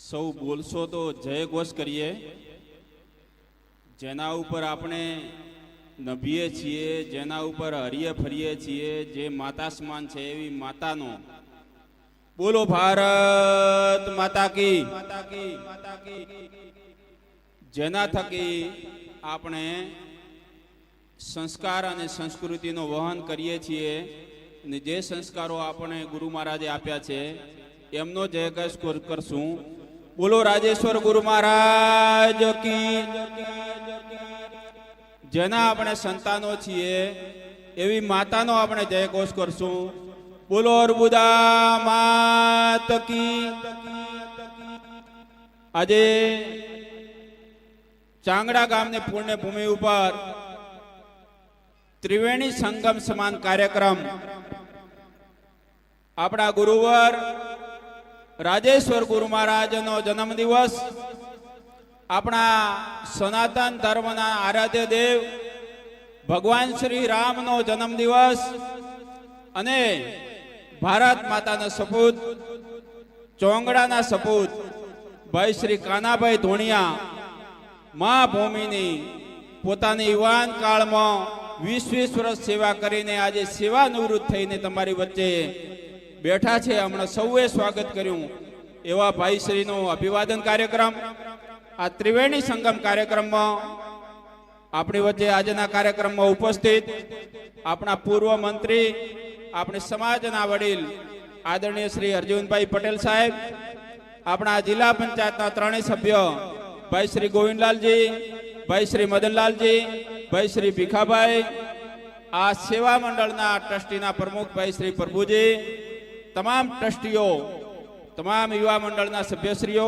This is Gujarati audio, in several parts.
સૌ બોલશો તો જય ઘોષ કરીએ, જેના ઉપર આપણે નભીએ છીએ, જેના ઉપર હરીએ ફરીએ છીએ, જે માતા સમાન છે એવી માતાનો બોલો ભારત માતા કી, જેના થકી આપણે સંસ્કાર અને સંસ્કૃતિનો વહન કરીએ છીએ અને જે સંસ્કારો આપણે ગુરુ મહારાજે આપ્યા છે એમનો જય ઘોષ કરશું. બોલો રાજેશ્વર ગુરુ મહારાજ કી. જેના આપણે સંતાનો છીએ એવી માતાનો આપણે જય ઘોષ કરશું. બોલો અર્બુદા માત કી. આજે ચાંગડા ગામની પુણ્ય ભૂમિ ઉપર ત્રિવેણી સંગમ સમાન કાર્યક્રમ આપણા ગુરુવર રાજેશ્વર ગુરુ મહારાજનો જન્મ દિવસ, આપણા સનાતન ધર્મના આરાધ્ય દેવ ભગવાન શ્રી રામનો જન્મ દિવસ અને ભારત માતાના સપૂત, ચોંગડાના સપૂત ભાઈ શ્રી કાનાભાઈ ધોણિયા મા ભૂમિની પોતાની યુવાન કાળમાં 20 વર્ષ સેવા કરીને આજે સેવા નિવૃત્ત થઈને તમારી વચ્ચે બેઠા છે. હમણાં સૌએ સ્વાગત કર્યું એવા ભાઈ શ્રીનો અભિવાદન કાર્યક્રમ, આ ત્રિવેણી સંગમ કાર્યક્રમમાં આપણી વચ્ચે આજના કાર્યક્રમમાં ઉપસ્થિત આપણા પૂર્વ મંત્રી, આપણી સમાજના વડીલ આદરણીય શ્રી અર્જુનભાઈ પટેલ સાહેબ, આપણા જિલ્લા પંચાયતના ત્રણેય સભ્ય ભાઈ શ્રી ગોવિંદલાલજી, ભાઈ શ્રી મદનલાલજી, ભાઈ શ્રી ભીખાભાઈ, આ સેવા મંડળના ટ્રસ્ટીના પ્રમુખ ભાઈ શ્રી પ્રભુજી, તમામ ટ્રસ્ટીઓ, તમામ યુવા મંડળના સભ્યશ્રીઓ,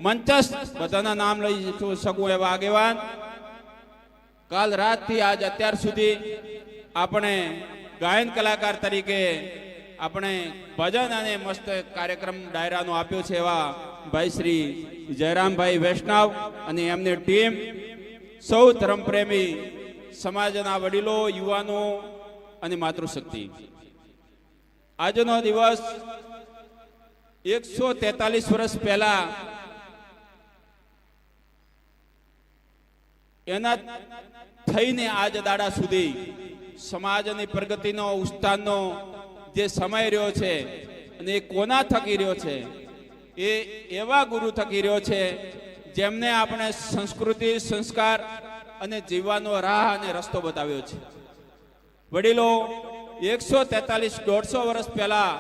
મંચસ્થ બધાના નામ લઈ શકું એવા આગેવાન, કાલ રાતથી આજ અત્યાર સુધી આપણે ગાયન કલાકાર તરીકે આપણે ભજન અને મસ્ત કાર્યક્રમ ડાયરાનો આપ્યો છે એવા ભાઈ શ્રી જયરામભાઈ વૈષ્ણવ અને એમની ટીમ, સૌ ધર્મપ્રેમી સમાજના વડીલો, યુવાનો અને માતૃશક્તિ. આજનો દિવસ 143 વર્ષ પહેલા એના થઈને આજ દાડા સુધી સમાજની પ્રગતિનો, ઉત્થાનનો જે સમય રહ્યો છે અને એ કોના થકી રહ્યો છે, એ એવા ગુરુ થકી રહ્યો છે જેમને આપણે સંસ્કૃતિ, સંસ્કાર અને જીવવાનો રાહ અને રસ્તો બતાવ્યો છે. વડીલો 143-150 વર્ષ પહેલા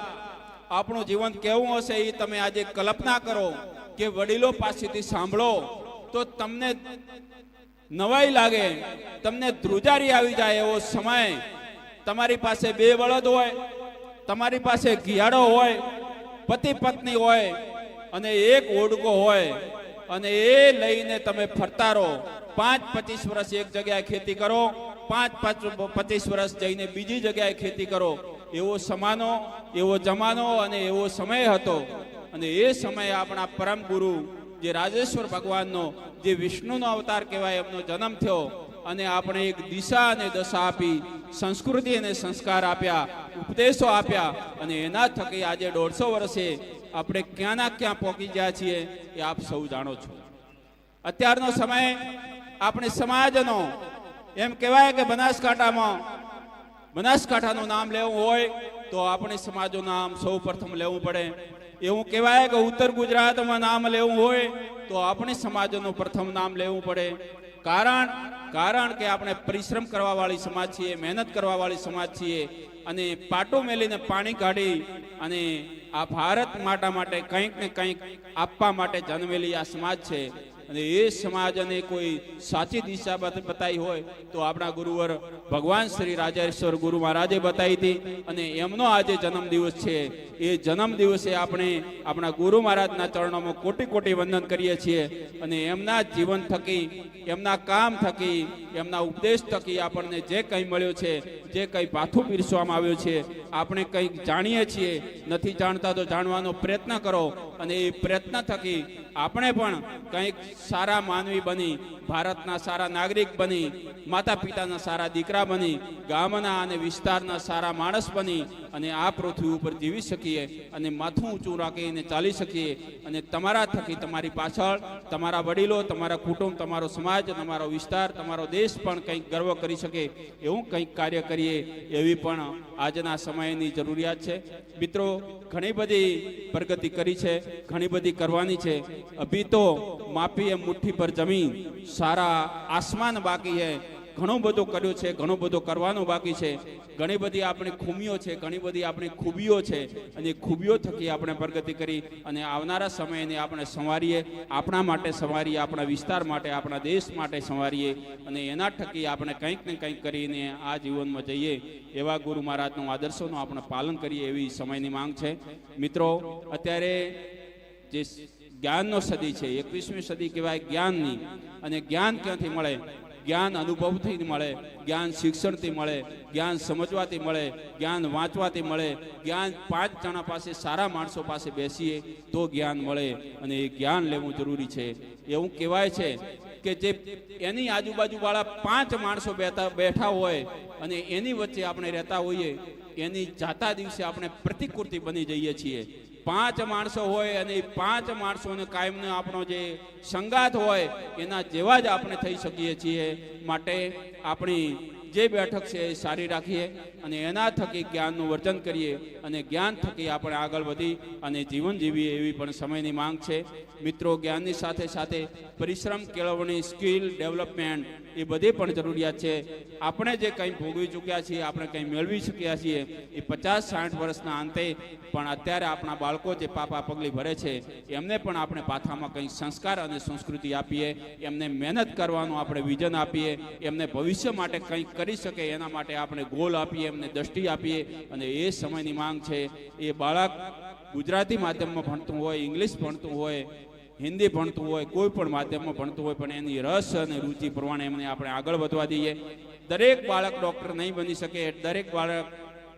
આપણું જીવન કેવું હશે એ તમે આજે કલ્પના કરો કે વડીલો પાસેથી સાંભળો તો તમને નવાઈ લાગે, તમને ધ્રુજારી આવી જાય એવો સમય. તમારી પાસે 2 બળદ હોય, તમારી પાસે ઘિયાળો હોય, પતિ પત્ની હોય અને એક ઓડકો હોય અને એ લઈને તમે ફરતા રહો. 5-25 વર્ષ એક જગ્યાએ ખેતી કરો, 5-25 વર્ષ જઈને બીજી જગ્યાએ ખેતી કરો. એવો સમાનો, એવો જમાનો અને એવો સમય હતો. અને એ સમયે આપણા પરમ ગુરુ જે રાજેશ્વર ભગવાનનો, જે વિષ્ણુનો અવતાર કહેવાય, એમનો જન્મ થયો અને આપણે એક દિશા અને દશા આપી, સંસ્કૃતિ અને સંસ્કાર આપ્યા, ઉપદેશો આપ્યા અને એના થકી આજે 150 વર્ષે આપણે ક્યાંના ક્યાં પહોંચી ગયા છીએ એ આપ સૌ જાણો છો. અત્યારનો સમય આપણે સમાજનો, એમ કહેવાય કે બનાસકાંઠાનું નામ લેવું હોય તો આપણે સમાજનું નામ સૌ પ્રથમ લેવું પડે. એવું કહેવાય કે ઉત્તર ગુજરાતમાં નામ લેવું હોય તો આપણે સમાજનું પ્રથમ નામ લેવું પડે. કારણ કે આપણે પરિશ્રમ કરવા વાળી સમાજ છીએ, મહેનત કરવા વાળી સમાજ છીએ અને પાટું મેલીને પાણી કાઢી અને આ ભારત માતા માટે કંઈક ને કંઈક આપવા માટે જન્મેલી આ સમાજ છે. અને એ સમાજને કોઈ સાચી દિશા બતાવી હોય તો આપણા ગુરુવર ભગવાન શ્રી રાજેશ્વર ગુરુ મહારાજે બતાવી હતી. અને એમનો આજે જન્મ દિવસ છે. એ જન્મ દિવસે આપણે આપણા ગુરુ મહારાજના ચરણોમાં કોટી કોટી વંદન કરીએ છીએ. અને એમના જીવન થકી, એમના કામ થકી, એમના ઉપદેશ થકી આપણને જે કંઈ મળ્યું છે, જે કંઈ પાથું પીરસવામાં આવ્યું છે, આપણે કંઈક જાણીએ છીએ, નથી જાણતા તો જાણવાનો પ્રયત્ન કરો. અને એ પ્રયત્ન થકી આપણે પણ કંઈક સારા માનવી બની, ભારતના સારા નાગરિક બની, માતા પિતાના સારા દીકરા બની, ગામના અને વિસ્તારના સારા માણસ બની અને આ પૃથ્વી ઉપર જીવી શકીએ અને માથું ઊંચું રાખીને ચાલી શકીએ. અને તમારા થકી તમારી પાછળ તમારા વડીલો, તમારા કુટુંબ, તમારો સમાજ, તમારો વિસ્તાર, તમારો દેશ પણ કંઈક ગર્વ કરી શકે એવું કંઈક કાર્ય કરીએ એવી પણ આજના સમયની જરૂરિયાત છે. મિત્રો, ઘણી બધી પ્રગતિ કરી છે, ઘણી બધી કરવાની છે. અભી તો માપી એ મુઠ્ઠી પર જમીન, સારા આસમાન બાકી હે. ઘણું બધું કર્યું છે, ઘણું બધું કરવાનું બાકી છે. ઘણી બધી આપણી ખૂમીઓ છે, ઘણી બધી આપણી ખૂબીઓ છે અને ખૂબીઓ થકી આપણે પ્રગતિ કરી અને આવનારા સમયને આપણે સંવારીએ, આપણા માટે સંવારીએ, આપણા વિસ્તાર માટે, આપણા દેશ માટે સંવારીએ અને એના થકી આપણે કંઈક ને કંઈક કરીને આ જીવનમાં જઈએ એવા ગુરુ મહારાજનું આદર્શોનું આપણે પાલન કરીએ એવી સમયની માંગ છે. મિત્રો, અત્યારે જે જ્ઞાનનો સદી છે, 21મી સદી કહેવાય જ્ઞાનની. અને જ્ઞાન ક્યાંથી મળે? જ્ઞાન અનુભવથી મળે, જ્ઞાન શિક્ષણથી મળે, જ્ઞાન સમજવાથી મળે, જ્ઞાન વાંચવાથી મળે. જ્ઞાન 5 જણા પાસે, સારા માણસો પાસે બેસીએ તો જ્ઞાન મળે અને એ જ્ઞાન લેવું જરૂરી છે. એવું કહેવાય છે કે જે એની આજુબાજુવાળા 5 માણસો બેઠા હોય અને એની વચ્ચે આપણે રહેતા હોઈએ, એની જાતા દિવસે આપણે પ્રતિકૃતિ બની જઈએ છીએ. 5 માણસો હોય અને 5 માણસોને કાયમનો આપણો જે સંગાત હોય એના જેવા જ આપણે થઈ શકીએ છીએ. માટે આપણી જે બેઠક છે એ સારી રાખીએ અને એના થકી જ્ઞાનનું વર્જન કરીએ અને જ્ઞાન થકી આપણે આગળ વધી અને જીવન જીવીએ એવી પણ સમયની માંગ છે. મિત્રો, જ્ઞાનની સાથે સાથે પરિશ્રમ, કેળવણી, સ્કિલ ડેવલપમેન્ટ એ બધી પણ જરૂરિયાત છે. આપણે જે કંઈ ભોગવી ચૂક્યા છીએ, આપણે કંઈ મેળવી ચૂક્યા છીએ એ 50-60 વર્ષના અંતે પણ અત્યારે આપણા બાળકો જે પાપા પગલી ભરે છે એમને પણ આપણે પાથામાં કંઈક સંસ્કાર અને સંસ્કૃતિ આપીએ, એમને મહેનત કરવાનું આપણે વિઝન આપીએ, એમને ભવિષ્ય માટે કંઈક કરી શકે એના માટે આપણે ગોલ આપીએ, એમને દ્રષ્ટિ આપીએ. અને એ સમયની માંગ છે. એ બાળક ગુજરાતી માધ્યમમાં ભણતું હોય, ઇંગ્લિશ ભણતું હોય, હિન્દી ભણતું હોય, કોઈ પણ માધ્યમમાં ભણતું હોય, પણ એની રસ અને રુચિ પ્રમાણે એમને આપણે આગળ વધવા દઈએ. દરેક બાળક ડૉક્ટર નહીં બની શકે, દરેક બાળક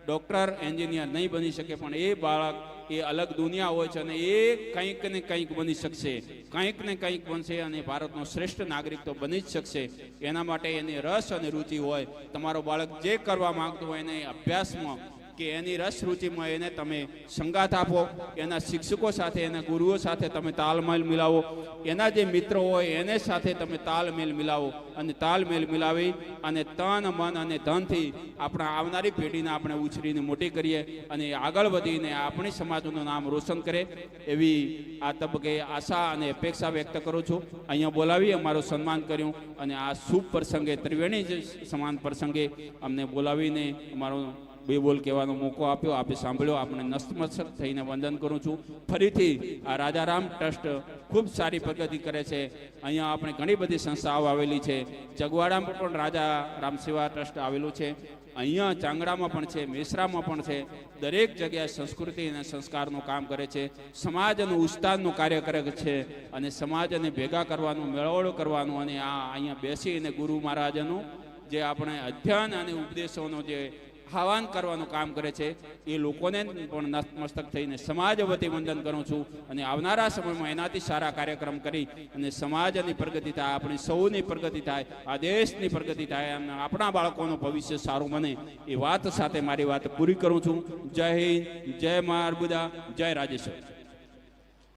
ડૉક્ટર, એન્જિનિયર નહીં બની શકે, પણ એ બાળક એ અલગ દુનિયા હોય છે અને એ કંઈક ને કંઈક બની શકશે, કંઈક ને કંઈક બનશે અને ભારતનો શ્રેષ્ઠ નાગરિક તો બની જ શકશે. એના માટે એની રસ અને રુચિ હોય. તમારો બાળક જે કરવા માંગતું હોય એને અભ્યાસમાં કે એની રસ રુચિમાં એને તમે સંગાત આપો, એના શિક્ષકો સાથે, એના ગુરુઓ સાથે તમે તાલમેલ મિલાવો, એના જે મિત્રો હોય એને સાથે તમે તાલમેલ મિલાવો અને તાલમેલ મિલાવી અને તન, મન અને ધનથી આપણા આવનારી પેઢીને આપણે ઉછરીને મોટી કરીએ અને આગળ વધીને આપણી સમાજનું નામ રોશન કરે એવી આ તબક્કે આશા અને અપેક્ષા વ્યક્ત કરું છું. અહીંયા બોલાવી અમારું સન્માન કર્યું અને આ શુભ પ્રસંગે, ત્રિવેણી સમાન પ્રસંગે અમને બોલાવીને અમારો 2 બોલ કહેવાનો મોકો આપ્યો. આપે સાંભળ્યો, આપણે નતમસ્તક થઈને વંદન કરું છું. ફરીથી આ રાજારામ ટ્રસ્ટ ખૂબ સારી પ્રગતિ કરે છે. અહીંયા આપણે ઘણી બધી સંસ્થાઓ આવેલી છે. જગવાડામાં પણ રાજા રામ સેવા ટ્રસ્ટ આવેલું છે, અહીંયા ચાંગડામાં પણ છે, મેસરામાં પણ છે. દરેક જગ્યાએ સંસ્કૃતિ અને સંસ્કારનું કામ કરે છે, સમાજનું ઉસ્તાદનું કાર્ય કરે છે અને સમાજને ભેગા કરવાનું, મેળાવડો કરવાનું અને આ અહીંયા બેસીને ગુરુ મહારાજનું જે આપણે અધ્યયન અને ઉપદેશોનો જે આહવાન કરવાનું કામ કરે છે એ લોકોને પણ નતમસ્તક થઈને સમાજ વતી વંદન કરું છું. અને આવનારા સમયમાં એનાથી સારા કાર્યક્રમ કરી અને સમાજની પ્રગતિ થાય, આપણી સૌની પ્રગતિ થાય, આ દેશની પ્રગતિ થાય અને આપણા બાળકોનું ભવિષ્ય સારું બને એ વાત સાથે મારી વાત પૂરી કરું છું. જય હિન્દ, જય મા અર્બુદા, જય રાજેશ્વર.